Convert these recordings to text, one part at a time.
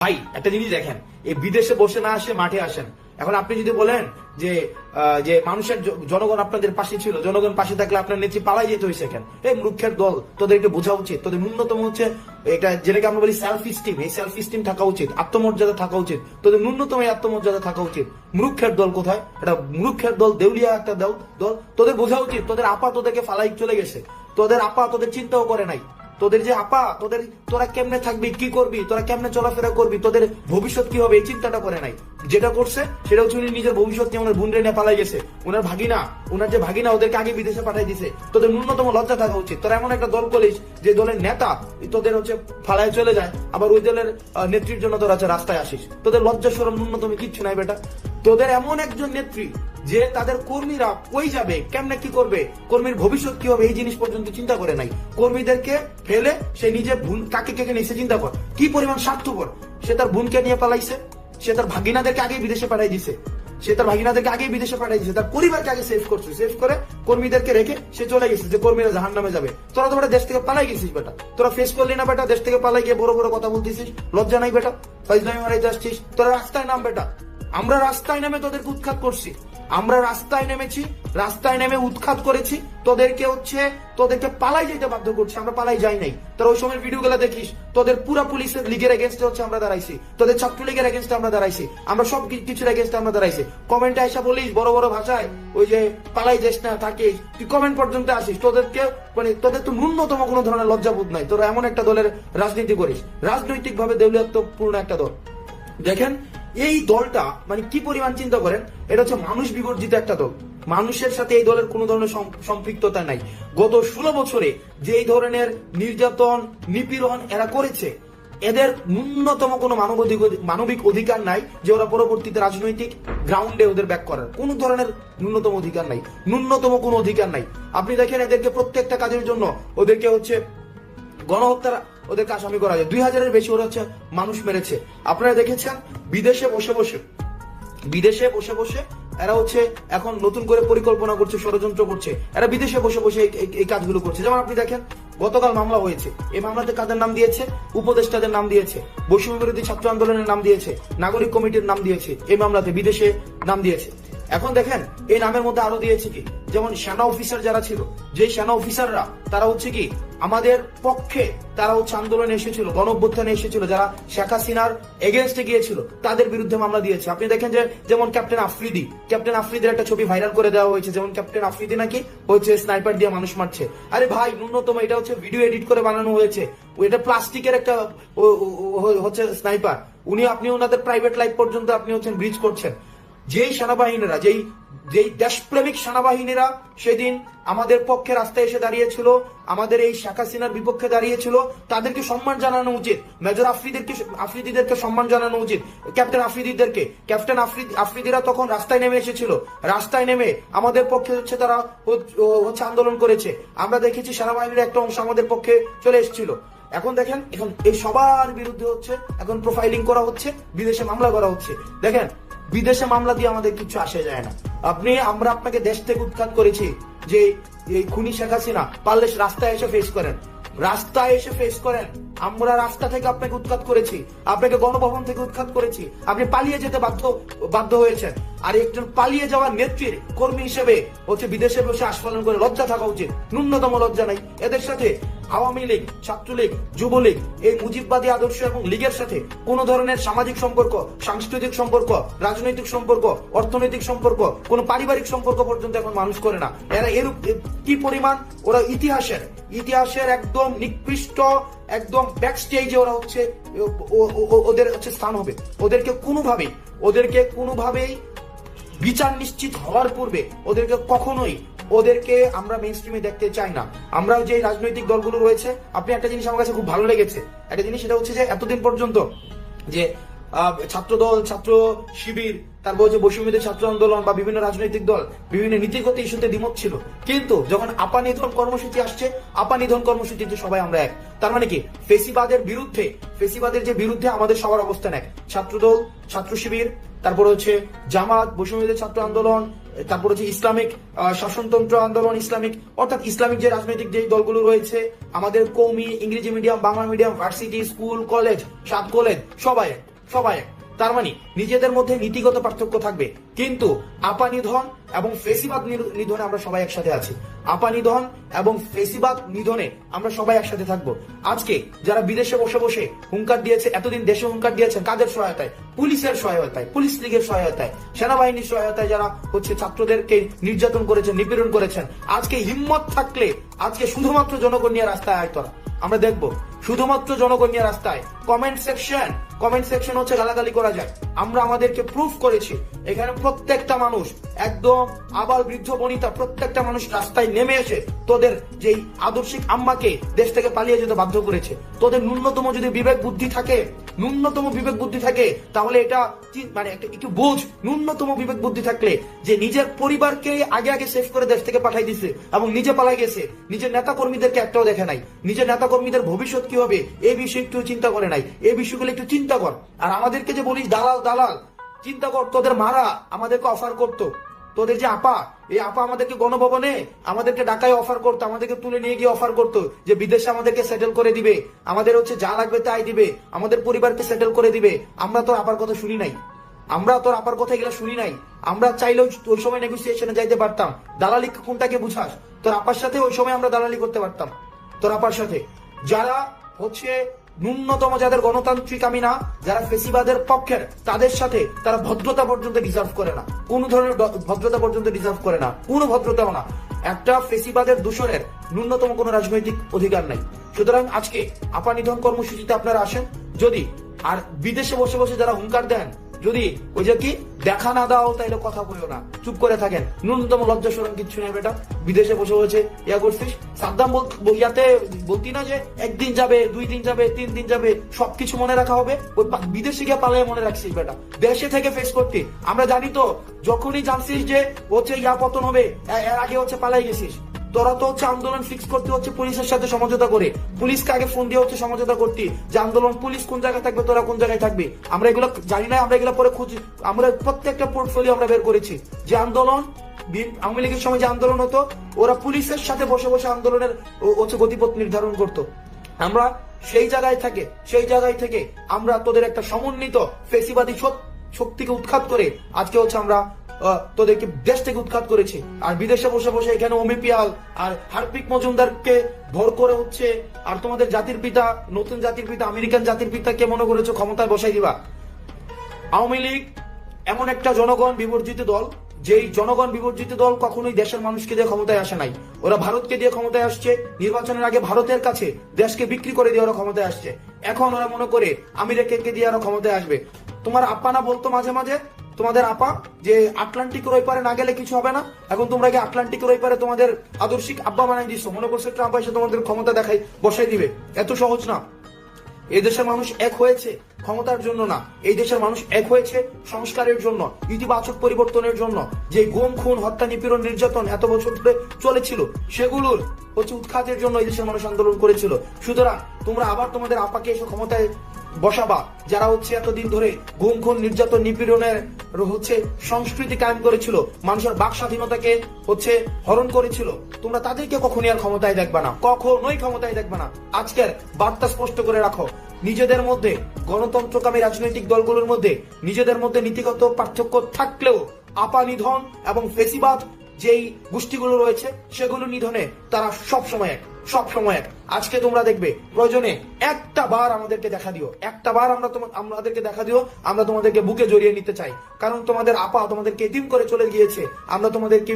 ভাই একটা জিনিস দেখেন, এই বিদেশে বসে না আসে মাঠে আসেন। এখন আপনি যদি বলেন যে যে মানুষের জনগণ আপনাদের পাশে ছিল, জনগণ পাশে থাকলে আপনার নেত্রী পালাই যেতে হয়েছে কেন? এই মূর্খের দল, তোদের একটু বোঝা উচিত, তোদের ন্যূনতম হচ্ছে এটা যেটাকে আমরা বলি সেলফ স্টিম, এই সেলফ স্টিম থাকা উচিত, আত্মমর্যাদা থাকা উচিত, তোদের ন্যূনতম এই আত্মমর্যাদা থাকা উচিত। মূর্খের দল কোথায়? এটা মূর্খের দল, দেউলিয়া একটা দল। তোদের বোঝা উচিত, তোদের আপা তোদেরকে ফালাই চলে গেছে, তোদের আপা তোদের চিন্তাও করে নাই। তোদের যে আপা, তোরা কেমনে থাকবি, কি করবি, তোরা কেমনে চলাফেরা করবি, তোদের ভবিষ্যৎ কি হবে, এই চিন্তাটা করে নাই। যেটা করছে সেটা হচ্ছে উনি নিজের ভবিষ্যৎ নিয়ে ওনার বোন রে পালাই গেছে। ওনার যে ভাগিনা ওদেরকে আগে বিদেশে পাঠাই দিছে। তোদের ন্যূনতম লজ্জা থাকা উচিত। তোরা এমন একটা দল করিস যে দলের নেতা তোদের হচ্ছে ফালায় চলে যায়, আবার ওই দলের নেত্রীর জন্য তোরা রাস্তায় আসিস। তোদের লজ্জা শরম ন্যূনতম কিচ্ছু নাই বেটা। তোদের এমন একজন নেত্রী যে তাদের কর্মীরা কই যাবে, কেমনে কি করবে, কর্মীর ভবিষ্যৎ কি হবে, এই জিনিস পর্যন্ত চিন্তা করে নাই। কর্মীদেরকে ফেলে সে নিজে বোন কাকে কে নিয়ে চিন্তা কর, কি পরিমাণ স্বার্থপর। সে তার বোনকে নিয়ে পালাইছে, সে তার ভাগিনাদেরকে আগে বিদেশে পাঠাই দিছে, তার পরিবারকে আগে সেভ করছে, সেভ করে কর্মীদেরকে রেখে সে চলে গেছে যে কর্মীরা জাহান্নামে যাবে। তোরা তো বেটা দেশ থেকে পালাই গেছিস বেটা, তোরা ফেস করলি না বেটা, দেশ থেকে পালাই গিয়ে বড় বড় কথা বলতেছিস, লজ্জা নাই বেটা, ফাইজলামি মারাইতে আসছিস। তোরা রাস্তায় নাম বেটা, আমরা রাস্তায় নেমে তোদেরকে উৎখাত করছি, আমরা রাস্তায় নেমেছি, রাস্তায় নেমে উৎখাত করেছি, তোদেরকে পালাই যেতে বাধ্য করছি, আমরা পালাই যাই নাই। তোরা ওই সময় ভিডিও গুলা দেখিস, তোদের পুরা পুলিশের লিগের এগেনস্টে হচ্ছে আমরা দাঁড়াইছি, তোদের ছাত্রলীগের এগেনস্টে আমরা দাঁড়াইছি, আমরা সব কিছুর এগেনস্টে আমরা দাঁড়াইছি। কমেন্টে এসে বলিস বড় বড় ভাষায় ওই যে পালাই যাস না থাকিস, তুই কমেন্ট পর্যন্ত আসিস, তোদেরকে মানে তোদের তো ন্যূনতম কোনো ধরনের লজ্জাবোধ নাই। তোরা এমন একটা দলের রাজনীতি করিস, রাজনৈতিক ভাবে দেউলিয়াত্বপূর্ণ একটা দল। দেখেন এই দলটা মানে কি পরিমাণ চিন্তা করেন, এটা হচ্ছে মানুষ বিবর্জিত একটা দল, মানুষের সাথে এই দলের কোনো ধরনের সম্পৃক্ততা নাই। গত 16 বছরে যে ধরনের নির্যাতন নিপীড়ন এরা করেছে, এদের ন্যূনতম কোনো মানবিক অধিকার নাই যে ওরা পরবর্তীতে রাজনৈতিক গ্রাউন্ডে ওদের ব্যাক করার কোনো ধরনের ন্যূনতম অধিকার নাই, ন্যূনতম কোনো অধিকার নাই। আপনি দেখেন এদেরকে প্রত্যেকটা কাজের জন্য ওদেরকে হচ্ছে গণহত্যার ওদেরকে আসামি করা যায়, 2000-এর বেশি ওরা হচ্ছে মানুষ মেরেছে। আপনারা দেখেছেন বিদেশে বসে বসে এরা হচ্ছে এখন নতুন করে পরিকল্পনা করছে, ষড়যন্ত্র করছে, এরা বিদেশে বসে বসে এই কাজগুলো করছে। যেমন আপনি দেখেন গতকাল মামলা হয়েছে, এই মামলাতে কাদের নাম দিয়েছে? উপদেষ্টাদের নাম দিয়েছে, বৈষম্য বিরোধী ছাত্র আন্দোলনের নাম দিয়েছে, নাগরিক কমিটির নাম দিয়েছে, এই মামলাতে বিদেশে নাম দিয়েছে। এখন দেখেন এই নামের মধ্যে আরো দিয়েছে কি, যেমন সেনা অফিসার যারা ছিল, যে সেনা অফিসাররা তারা হচ্ছে কি আমাদের পক্ষে, তারা হচ্ছে আন্দোলনে এসেছিল, গণঅভ্যুত্থানে এসেছিল, যারা শেখ হাসিনার এগেনস্টে গিয়েছিল তাদের বিরুদ্ধে মামলা দিয়েছে। আপনি দেখেন যে যেমন ক্যাপ্টেন আফ্রিদির একটা ছবি ভাইরাল করে দেওয়া হয়েছে, যেমন ক্যাপ্টেন আফ্রিদি নাকি হচ্ছে স্নাইপার দিয়ে মানুষ মারছে। আরে ভাই ন্যূনতম এটা হচ্ছে ভিডিও এডিট করে বানানো হয়েছে, এটা প্লাস্টিকের একটা হচ্ছে স্নাইপার, আপনি ওনাদের প্রাইভেট লাইফ পর্যন্ত আপনি হচ্ছেন ব্রিজ করছেন। যেই সেনাবাহিনীরা, যেই দেশপ্রেমিক সেনাবাহিনীরা সেদিন আমাদের পক্ষে রাস্তায় এসে দাঁড়িয়েছিল, আমাদের এই শেখ হাসিনার বিপক্ষে দাঁড়িয়েছিল, তাদেরকে সম্মান জানানো উচিত। মেজর আফ্রিদিদেরকে সম্মান জানানো উচিত, ক্যাপ্টেন আফ্রিদিরা তখন রাস্তায় নেমে এসেছিল, রাস্তায় নেমে আমাদের পক্ষে হচ্ছে তারা হচ্ছে আন্দোলন করেছে। আমরা দেখেছি সেনাবাহিনীর একটা অংশ আমাদের পক্ষে চলে এসেছিল। এখন দেখেন এখন এই সবার বিরুদ্ধে হচ্ছে এখন প্রোফাইলিং করা হচ্ছে, বিদেশে মামলা করা হচ্ছে। দেখেন বিদেশে মামলা দিয়ে আমাদের কিছু আসে যায় না। আমরা আপনাকে দেশ থেকে উৎখাত করেছি, যে এই খুনি শেখ হাসিনা পারলে রাস্তায় এসে ফেস করেন। আমরা রাস্তা থেকে আপনাকে উৎখাত করেছি, আপনাকে গণভবন থেকে উৎখাত করেছি, আপনি পালিয়ে যেতে বাধ্য হয়েছেন। আর একজন পালিয়ে যাওয়ার নেত্রীর কর্মী হিসেবে হচ্ছে বিদেশে বসে আস্ফালন করে লজ্জা থাকা উচিত, ন্যূনতম লজ্জা নাই। এদের সাথে আওয়ামী লীগ, ছাত্রলীগ, যুবলীগ, এই মুজিববাদী আদর্শ এবং লীগের সাথে কোন ধরনের সামাজিক সম্পর্ক, সাংস্কৃতিক সম্পর্ক, রাজনৈতিক সম্পর্ক, অর্থনৈতিক সম্পর্ক, কোন পারিবারিক সম্পর্ক পর্যন্ত এখন মানুষ করে না। এরা এরূপ কি পরিমাণ ওরা ইতিহাসের একদম নিকৃষ্ট, একদম ব্যাক স্টেজে ওরা হচ্ছে ওদের হচ্ছে স্থান হবে। ওদেরকে কোনোভাবেই বিচার নিশ্চিত হওয়ার পূর্বে ওদেরকে আমরা মেইন স্ট্রিমে দেখতে চাই না। আমরা যে রাজনৈতিক দলগুলো রয়েছে, আপনি একটা জিনিস আমার কাছে খুব ভালো লেগেছে, একটা জিনিস সেটা হচ্ছে যে এতদিন পর্যন্ত যে ছাত্রদল, ছাত্র শিবির, তারপর হচ্ছে বৈষম্যবিরোধী ছাত্র আন্দোলন বা বিভিন্ন রাজনৈতিক দল বিভিন্ন নীতিগত ইস্যুতে দ্বিমত ছিল, কিন্তু যখন আপা নিধন কর্মসূচি আসছে, আপা নিধন কর্মসূচিতে সবাই আমরা এক। তার মানে কি ফেসিবাদের যে বিরুদ্ধে আমাদের সবার অবস্থান এক। ছাত্রদল, ছাত্র শিবির, তারপর হচ্ছে জামাত, বৈষম্যবিরোধী ছাত্র আন্দোলন, তারপর হচ্ছে ইসলামিক শাসনতন্ত্র আন্দোলন, অর্থাৎ ইসলামিক যে রাজনৈতিক যে দলগুলো রয়েছে, আমাদের কওমি, ইংরেজি medium, Bangla medium, varsity, school, college, 7 college, সবাই। সবাই এক। তার মানে নিজেদের মধ্যে নীতিগত পার্থক্য থাকবে, কিন্তু আপা নিধন এবং ফেসিবাদ নিধনে আমরা সবাই একসাথে আছি। আপা নিধন এবং ফেসিবাদ নিধনে আমরা সবাই একসাথে থাকবো। আজকে যারা বিদেশে বসে বসে হুঙ্কার দিয়েছে, এতদিন দেশে হুঙ্কার দিয়েছেন কাদের সহায়তায়? পুলিশের সহায়তায়, পুলিশ লীগের সহায়তায়, সেনাবাহিনীর সহায়তায়, যারা হচ্ছে ছাত্রদেরকে নির্যাতন করেছেন, নিপীড়ন করেছেন। আজকে হিম্মত থাকলে আজকে শুধুমাত্র জনগণ নিয়ে রাস্তায় আয় তোরা, আমরা দেখবো শুধুমাত্র জনগণ নিয়ে রাস্তায়। কমেন্ট সেকশন হচ্ছে গালাগালি করা যায়, আমরা আমাদেরকে প্রুফ করেছি। এখানে প্রত্যেকটা মানুষ, একদম আবাল বৃদ্ধ বনিতা, প্রত্যেকটা মানুষ রাস্তায় নেমে এসে তোদের যেই আদর্শিক আম্মাকে দেশ থেকে পালিয়ে যেতে বাধ্য করেছে। তোদের ন্যূনতম যদি বিবেক বুদ্ধি থাকে তাহলে এটা মানে একটু বোঝ। ন্যূনতম বিবেক বুদ্ধি থাকলে যে নিজের পরিবারকে আগে সেভ করে দেশ থেকে পাঠাই দিছে এবং নিজে পালাই গেছে, নিজের নেতা কর্মীদেরকে একটাও দেখে নাই, নিজের নেতা কর্মীদের ভবিষ্যৎ কি হবে এই বিষয়ে একটু চিন্তা করে নাই। এই বিষয়গুলো একটু চিন্তা কর। আর আমাদেরকে যে বলিস দালাল, চিন্তা কর, তোদের মারা আমাদেরকে অফার করতো, তোদের যে আপা, এই আপা আমাদেরকে গণভবনে আমাদেরকে ঢাকায় অফার করতো, আমাদেরকে তুলে নিয়ে গিয়ে অফার করতো যে বিদেশে আমাদেরকে সেটেল করে দিবে, আমাদের হচ্ছে যা লাগবে তাই দিবে, আমাদের পরিবারকে সেটেল করে দিবে। আমরা তোর আপার কথা শুনি নাই, আমরা চাইলেও ওই সময় নেগোসিয়েশনে যাইতে পারতাম। দালালি কোনটাকে বুঝাস? তোর আপার সাথে ওই সময় আমরা দালালি করতে পারতাম। তোর আপার সাথে যারা হচ্ছে ন্যূনতম, যাদের গণতান্ত্রিক আমি না, যারা ফেসিবাদের পক্ষের, তাদের সাথে তারা ভদ্রতা পর্যন্ত ডিজার্ভ করে না, কোন ধরনের ভদ্রতা পর্যন্ত ডিজার্ভ করে না, কোনো ভদ্রতাও না। একটা ফেসিবাদের দূষণের ন্যূনতম কোনো রাজনৈতিক অধিকার নাই। সুতরাং আজকে আপা নিধন কর্মসূচিতে আপনারা আসেন যদি, আর বিদেশে বসে বসে যারা হুঙ্কার দেন, যদি ওই যে কি দেখা না দাও তাইলে কথা বলিও না, চুপ করে থাকেন, ন্যূনতম লজ্জা শরম কিচ্ছু নেই বেটা। বিদেশে বসে বসে ইয়া করছিস, সাদ্দাম ইয়াতে বলতি না যে একদিন যাবে, 2 দিন যাবে, 3 দিন যাবে, সবকিছু মনে রাখা হবে। ওই বিদেশে গিয়ে পালায় মনে রাখছিস বেটা, দেশে থেকে ফেস করতে। আমরা জানি তো, যখনই জানছিস যে হচ্ছে ইয়া পতন হবে, এর আগে হচ্ছে পালাই গেছিস। তোরা তো হচ্ছে আন্দোলন ফিক্স করতে হচ্ছে পুলিশের সাথে সমঝোতা করে, পুলিশকে আগে ফোন দিয়ে হচ্ছে সমঝোতা করতে যে আন্দোলন পুলিশ কোন জায়গায় থাকবে, তোরা কোন জায়গায় থাকবে। আমরা এগুলো জানি না, আমরা এগুলো পরে খুঁজি। আমরা প্রত্যেকটা পোর্টফোলিও আমরা বের করেছি যে আন্দোলন, আওয়ামী লীগের সময় যে আন্দোলন হতো, ওরা পুলিশের সাথে বসে বসে আন্দোলনের হচ্ছে গতিপথ নির্ধারণ করতো। আমরা সেই জায়গায় থেকে আমরা তোদের একটা সমন্বিত ফেসিবাদী শক্তিকে উৎখাত করে আজকে হচ্ছে আমরা তোদেরকে দেশ থেকে উৎখাত করেছি। আর বিদেশে বসে বসে এখানে অমিপিয়াল আর হার্পিক মজুমদারকে ভর করে হচ্ছে, আর তোমাদের জাতির পিতা, নতুন জাতির পিতা, আমেরিকান জাতির পিতাকে মনে করেছো ক্ষমতায় বসাই দিবা। আওয়ামী লীগ এমন একটা জনগণ বিবর্জিত দল, যেই জনগণ বিবর্জিত দল কখনোই দেশের মানুষকে দিয়ে ক্ষমতায় আসে নাই। ওরা ভারতকে দিয়ে ক্ষমতায় আসছে, নির্বাচনের আগে ভারতের কাছে দেশকে বিক্রি করে দিয়ে ওরা ক্ষমতায় আসছে। এখন ওরা মনে করে আমেরিকাকে দিয়ে ওরা ক্ষমতায় আসবে। তোমার আপা না বলতো মাঝে মাঝে, তোমাদের আপা, যে আটলান্টিকের ওই পারে না গেলে কিছু হবে না। এখন তোমরা কি আটলান্টিকের ওই পারে তোমাদের আদর্শিক আব্বা বানাই দিচ্ছ, মনে করছো ট্রাম্প এসে তোমাদের ক্ষমতা দেখাই বসাই দিবে। এত সহজ না। এই দেশের মানুষ এক হয়েছে ক্ষমতার জন্য না, এই দেশের মানুষ এক হয়েছে সংস্কারের জন্য, ইতিবাচক পরিবর্তনের জন্য। যে গুম, খুন, হত্যা, নিপীড়ন, নির্যাতন এত বছর ধরে চলেছিল, সেগুলোর হচ্ছে উৎখাতের জন্য এই দেশের মানুষ আন্দোলন করেছিল। সুতরাং তোমরা আবার তোমাদের আপাকে এসে ক্ষমতায় বসাবা, যারা হচ্ছে এতদিন ধরে গুম, খুন, নির্যাতন, নিপীড়নের হচ্ছে সংস্কৃতি কায়েম করেছিল, মানুষের বাক স্বাধীনতাকে হচ্ছে হরণ করেছিল। তোমরা তাদেরকে কখনই আর ক্ষমতায় দেখবা না, কখনোই ক্ষমতায় দেখবা না। আজকের বার্তা স্পষ্ট করে রাখো, নিজেদের মধ্যে গণতন্ত্রকামী রাজনৈতিক দলগুলোর মধ্যে নিজেদের মধ্যে নীতিগত পার্থক্য থাকলেও আপা নিধন এবং ফেসিবাদ যেই গোষ্ঠীগুলো রয়েছে সেগুলো নিধনে তারা সবসময় এক। আজকে তোমরা দেখবে, প্রয়োজনে একটা বার আমাদেরকে দেখা দিও, আমাদেরকে দেখা দিও, আমরা তোমাদেরকে বুকে জড়িয়ে নিতে চাই। কারণ তোমাদের আপা তোমাদেরকে এতিম করে চলে গিয়েছে। আমরা তোমাদেরকে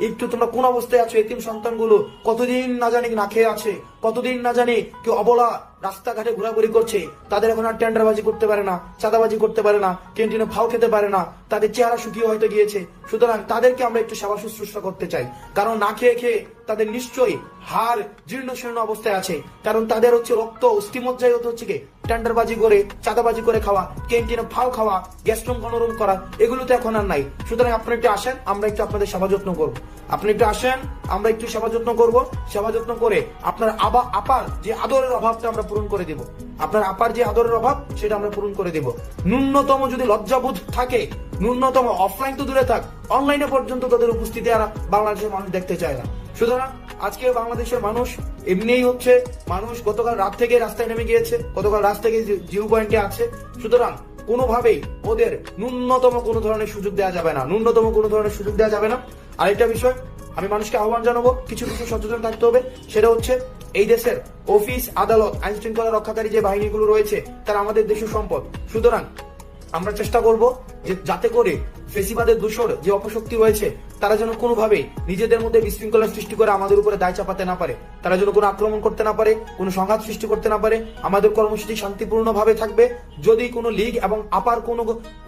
একটু তোমরা কোন অবস্থায় আছো, এতিম সন্তানগুলো কতদিন না জানি না খেয়ে আছে, কতদিন না জানি কেউ অবলা রাস্তাঘাটে ঘোরাঘুরি করছে। তাদের এখন আর টেন্ডারবাজি করতে পারে না, চাঁদাবাজি করতে পারে না, ক্যান্টিনে ফাও খেতে পারে না, তাদের চেহারা শুকিয়ে হয়তো গিয়েছে। সুতরাং তাদেরকে আমরা একটু সেবা শুশ্রূষা করতে চাই, কারণ না খেয়ে তাদের নিশ্চয়ই হাড় জীর্ণ শীর্ণ অবস্থায় আছে। কারণ তাদের হচ্ছে রক্ত অস্থিমজ্জায় হচ্ছে কি টেন্ডারবাজি করে, চাঁদাবাজি করে খাওয়া, ক্যান্টিনে ফাও খাওয়া, গ্যাস্ট্রুম গণরুম করা, এগুলো তো এখন আর নাই। সুতরাং আপনি একটু আসেন, আমরা একটু আপনাদের সেবা যত্ন করবো। আপনি একটু আসেন, আমরা একটু সেবা যত্ন করবো। সেবা যত্ন করে আপনার আপার যে আদরের অভাবটা আমরা পূরণ করে দিব, আপনার আপার যে আদরের অভাব সেটা আমরা পূরণ করে দিব। ন্যূনতম যদি লজ্জাবোধ থাকে, ন্যূনতম অফলাইন তো দূরে থাক, অনলাইনে পর্যন্ত তাদের উপস্থিতি আর বাংলাদেশের মানুষ দেখতে চায় না। সুতরাং আজকে বাংলাদেশের মানুষ এমনিই হচ্ছে, মানুষ গতকাল রাত থেকে রাস্তায় নেমে গিয়েছে, গতকাল রাত থেকে জিরো পয়েন্টে আছে। সুতরাং কোনোভাবেই ওদের ন্যূনতম কোনো ধরনের সুযোগ দেওয়া যাবে না, ন্যূনতম কোনো ধরনের সুযোগ দেওয়া যাবে না। আরেকটা বিষয় আমি মানুষকে আহ্বান জানাবো, কিছু কিছু সচেতন থাকতে হবে। সেটা হচ্ছে এই দেশের অফিস, আদালত, আইন শৃঙ্খলা রক্ষাকারী যে বাহিনীগুলো রয়েছে তারা আমাদের দেশের সম্পদ। সুতরাং আমরা চেষ্টা করব যে যাতে করে ফেসিবাদের দূষর যে অপশক্তি রয়েছে তারা যেন কোনোভাবেই নিজেদের মধ্যে বিশৃঙ্খলা সৃষ্টি করে আমাদের উপরে দায় চাপাতে না পারে, তারা যেন কোনো আক্রমণ করতে না পারে, কোনো সংঘাত সৃষ্টি করতে না পারে। আমাদের কর্মসূচি শান্তিপূর্ণভাবে থাকবে। যদি কোনো লীগ এবং আপার কোনো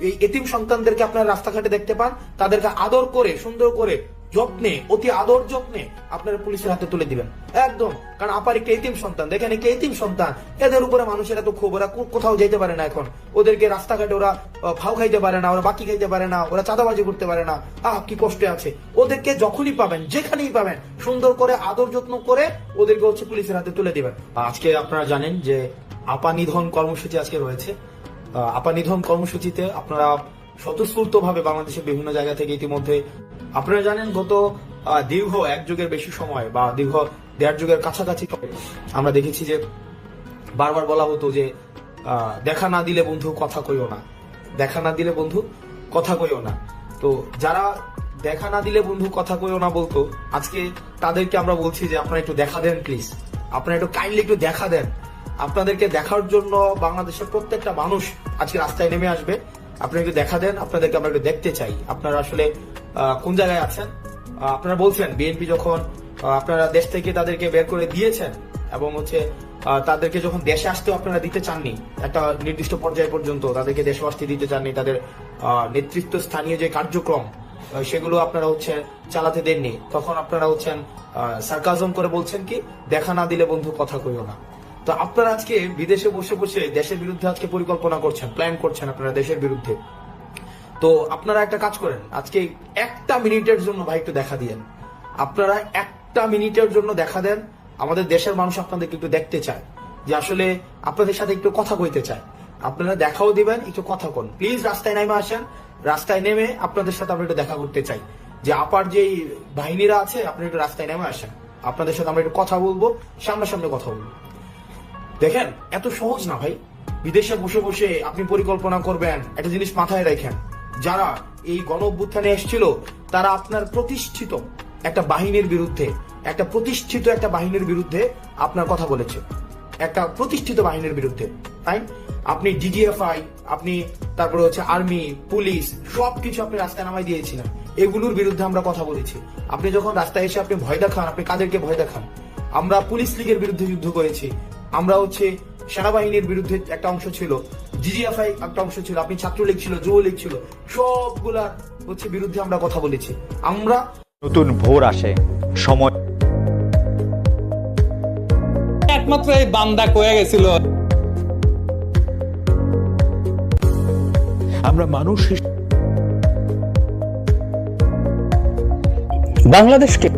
এই এতিম সন্তানদেরকে আপনারা রাস্তাঘাটে দেখতে পান, তাদেরকে আদর করে, সুন্দর করে, যত্নে, অতি আদর যত্নে আপনারা পুলিশের হাতে তুলে দিবেন একদম। কারণ আপার একটা এতিম সন্তান, দেখেন একটা এতিম সন্তান, এদের উপরে মানুষের এত ক্ষোভ, ওরা কোথাও যেতে পারে না এখন, ওদেরকে রাস্তাঘাটে ওরা ভাও খাইতে পারে না, ওরা বাকি খাইতে পারে না, ওরা চাঁদাবাজি করতে পারে না, কি কষ্টে আছে। ওদেরকে যখনই পাবেন, যেখানেই পাবেন, সুন্দর করে আদর যত্ন করে ওদেরকে হচ্ছে পুলিশের হাতে তুলে দিবেন। আজকে আপনারা জানেন যে আপা নিধন কর্মসূচি আজকে রয়েছে। আপা নিধন কর্মসূচিতে আপনারা স্বতঃস্ফূর্ত ভাবে বাংলাদেশের বিভিন্ন জায়গা থেকে ইতিমধ্যে আপনারা জানেন গত দীর্ঘ 1 যুগের বেশি সময় বা দীর্ঘ 1.5 যুগের কাছাকাছি আমরা দেখেছি যে বারবার বলা হতো যে দেখা না দিলে বন্ধু কথা কইও না, দেখা না দিলে বন্ধু কথা কইও না। তো যারা দেখা না দিলে বন্ধু কথা কইও না বলতো, আজকে তাদেরকে আমরা বলছি যে আপনারা একটু দেখা দেন প্লিজ, আপনারা একটু কাইন্ডলি একটু দেখা দেন। আপনাদেরকে দেখার জন্য বাংলাদেশের প্রত্যেকটা মানুষ আজকে রাস্তায় নেমে আসবে। আপনারা একটু দেখা দেন, আপনাদেরকে আমরা একটু দেখতে চাই আপনারা আসলে কোন জায়গায় আছেন। আপনারা বলছেন বিএনপি যখন আপনারা দেশ থেকে তাদেরকে বের করে দিয়েছেন এবং হচ্ছে তাদেরকে যখন দেশে আসতেও আপনারা দিতে চাননি, একটা নির্দিষ্ট পর্যায় পর্যন্ত তাদেরকে দেশে আসতে দিতে চাননি, তাদের নেতৃত্ব স্থানীয় যে কার্যক্রম সেগুলো আপনারা হচ্ছে চালাতে দেননি, তখন আপনারা হচ্ছেন সার্কাজম করে বলছেন কি দেখা না দিলে বন্ধু কথা কইও না। তো আপনারা আজকে বিদেশে বসে বসে দেশের বিরুদ্ধে আজকে পরিকল্পনা করছেন, প্ল্যান করছেন আপনারা দেশের বিরুদ্ধে। তো আপনারা একটা কাজ করেন, আজকে 1 মিনিটের জন্য ভাই একটু দেখা দিয়েন, আপনারা 1 মিনিটের জন্য দেখা দেন। আমাদের দেশের মানুষ আপনাদেরকে একটু দেখতে চায়, যে আসলে আপনাদের সাথে একটু কথা কইতে চায়। আপনারা দেখাও দিবেন, একটু কথা কোন প্লিজ। রাস্তায় নেমে আসেন, রাস্তায় নেমে আপনাদের সাথে আমরা একটু দেখা করতে চাই। যে আপার যেই বাহিনীরা আছে আপনারা একটু রাস্তায় নেমে আসেন, আপনাদের সাথে আমরা একটু কথা বলবো, সামনাসামনি কথা বলবো। দেখেন এত সহজ না ভাই, বিদেশে বসে বসে আপনি পরিকল্পনা করবেন। একটা জিনিস মাথায় রাখেন, যারা এই গণ অভ্যুত্থানে এসেছিল তারা আপনার প্রতিষ্ঠিত একটা বাহিনীর বিরুদ্ধে, একটা বাহিনীর বিরুদ্ধে আপনার কথা বলেছে, একটা প্রতিষ্ঠিত বাহিনীর বিরুদ্ধে। তাই আপনি ডিজিএফআই, আপনি তারপরে হচ্ছে আর্মি, পুলিশ, সবকিছু আপনি রাস্তায় নামাই দিয়েছিলেন, এগুলোর বিরুদ্ধে আমরা কথা বলেছি। আপনি যখন রাস্তায় এসে আপনি ভয় দেখান, আপনি কাদেরকে ভয় দেখান? আমরা পুলিশ লীগের বিরুদ্ধে যুদ্ধ করেছি, আমরা হচ্ছে সেনাবাহিনীর বিরুদ্ধে একটা অংশ ছিল, জিজিএফআই একটা অংশ ছিল, আপনি ছাত্রলীগ ছিল, যুবলীগ ছিল, সবগুলা হচ্ছে বিরুদ্ধে আমরা কথা বলেছি। আমরা নতুন ভোর আসে, সময় একমাত্র এই বান্দা কয়ে গেছিল আমরা মানুষ বাংলাদেশকে